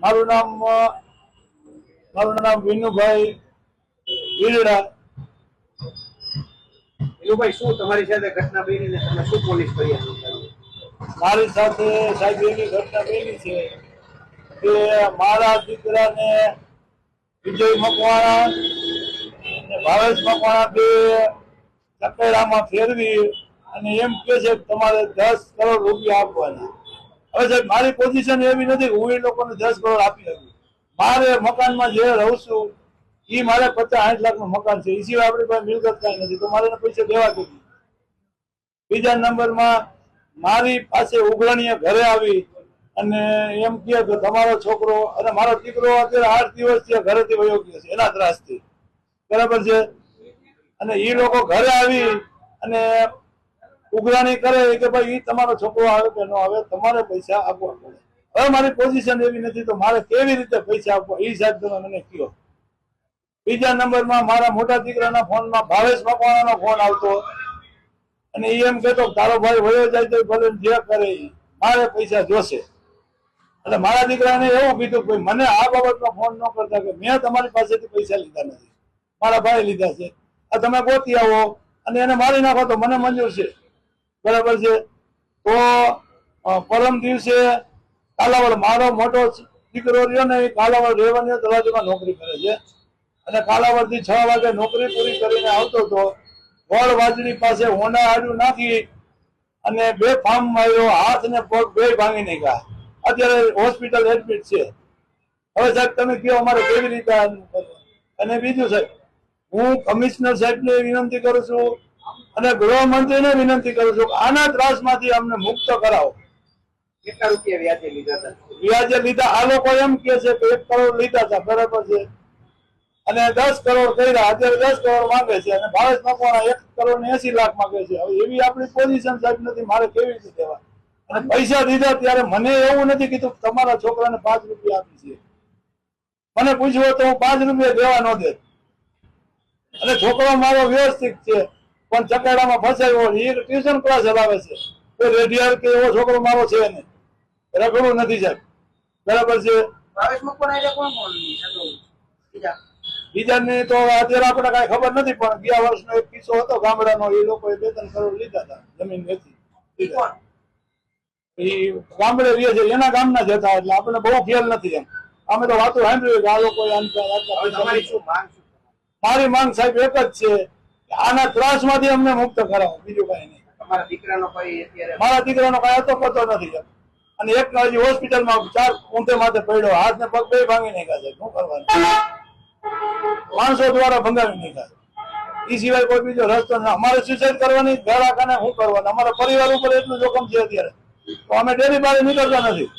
મારું નામ વિનુભાઈ વીરડા। વિનુભાઈ, શું તમારી સાથે ઘટના બની ને તમે શું પોલીસ ફરિયાદ નોંધાવી? મારી સાથે સાહેબ એવી ઘટના બની છે કે મારા દીકરાને વિજય મકવાણા અને ભાવેશ મકવાણા બે ચકેડામાં ફેરવી અને એમ કે છે કે તમારે 10 કરોડ રૂપિયા આપવાના। હવે સાહેબ મારી પોઝિશન એવી નથી હું એ લોકોને 10 કરોડ આપી શકું। મારે મકાનમાં જે રહું છું એ મારે 50-60 લાખનું મકાન છે, એ સિવાય આપણી પાસે મિલકત કઈ નથી, તો મારે પૈસા દેવા દીધી। બીજા નંબરમાં મારી પાસે ઉઘરાણીએ ઘરે આવી અને એમ કહે કે તમારો છોકરો અને મારો દીકરો અત્યારે 8 દિવસથી ઘરેથી વયો ગયો છે એના ત્રાસથી, બરાબર છે। અને એ લોકો ઘરે આવી અને ઉઘરાણી કરે કે ભાઈ એ તમારો છોકરો આવે કે ન આવે, તમારે પૈસા આપવા પડે। હવે મારી પોઝિશન એવી નથી તો મારે કેવી રીતે પૈસા આપવા એ સાહેબ તમે મને કહો। બીજા નંબરમાં મારા મોટા દીકરાના ફોનમાં ભાવેશ મકવાણાનો ફોન આવતો અને એમ કહેતો તારો ભાઈ વયો જાય તો ભલે જે કરે મારે પૈસા જોશે। એટલે મારા દીકરાને એવું કીધું કે મને આ બાબતમાં ફોન ન કરતા કે મેં તમારી પાસેથી પૈસા લીધા નથી, મારા ભાઈ લીધા છે, આ તમે ગોતી આવો અને એને મારી નાખો તો મને મંજૂર છે, બરાબર છે। તો પરમ દિવસે કાલાવડ મારો મોટો દીકરો રહ્યો ને એ કાલાવડ રેવન્યુ તલાટીમાં નોકરી કરે છે અને કાલાવડ થી 6 વાગે નોકરી પૂરી કરીને આવતો હતો, વડ વાજડી પાસે હોંડા આડું નાખી અને બે ફાર્મ માર્યો, હાથ ને પગ બે ભાંગી નાખ્યા, અત્યારે હોસ્પિટલ એડમિટ છે। હવે સાહેબ તમે કહો અમારે કેવી રીતે? અને બીજું સાહેબ હું કમિશનર સાહેબને વિનંતી કરું છું અને ગૃહમંત્રીને વિનંતી કરું છું આના ત્રાસમાંથી અમને મુક્ત કરાવો। કેટલા રૂપિયા વ્યાજે લીધા હતા? વ્યાજે લીધા આ લોકો એમ કે છે કે 1 કરોડ લીધા હતા, બરાબર છે, અને 10 કરોડ કર્યા, અત્યારે 10 કરોડ માંગે છે અને ભાવેશ મકવાણા 1 કરોડ ને 80 લાખ માંગે છે। હવે એવી આપણી પોઝિશન સાહેબ નથી, મારે કેવી રીતે દેવા? અને પૈસા દીધા ત્યારે મને એવું નથી કીધું તમારા છોકરાને 5 રૂપિયા આપી છે, મને પૂછ્યું તો હું 5 રૂપિયા દેવા ન દે। અને છોકરો મારો વ્યવસ્થિત છે પણ ચકેડામાં ફસાયો, એ ટ્યુશન ક્લાસ ચલાવે છે, કોઈ રેડિયર કે એવો છોકરો મારો છે નહીં, રખડું નથી સાહેબ, બરાબર છે। ભાવેશ મકવાણા કોણ બીજાની તો અત્યારે આપણે કઈ ખબર નથી, પણ ગયા વર્ષનો એક કિસ્સો હતો ગામડાનો, એ લોકોએ 2-3 કરોડ લીધા હતા જમીન વેચી, એ ગામડે રહે છે એના ગામના જ હતા, એટલે આપણે બહુ ખ્યાલ નથી એમ, અમે તો વાતો સાંભળ્યું કે આ લોકો મારી માંગ સાહેબ એક જ છે કે આના ત્રાસમાંથી અમને મુક્ત કરાવો, બીજું કઈ નહીં। મારા દીકરાનો કઈ હતો પતો નથી અને એક હજી હોસ્પિટલમાં 4 ઊંધે માથે પડ્યો, હાથ ને પગ બે ભાંગી નાખ્યા છે, શું કરવાનું? માણસો દ્વારા ભંગાવી નાખ્યા, એ સિવાય કોઈ બીજો રસ્તો ના। અમારે સુસાઇડ કરવાની ઘર આખાને શું કરવાનું? અમારા પરિવાર ઉપર એટલું જોખમ છે અત્યારે, તો અમે ડેરી બારે નીકળતા નથી।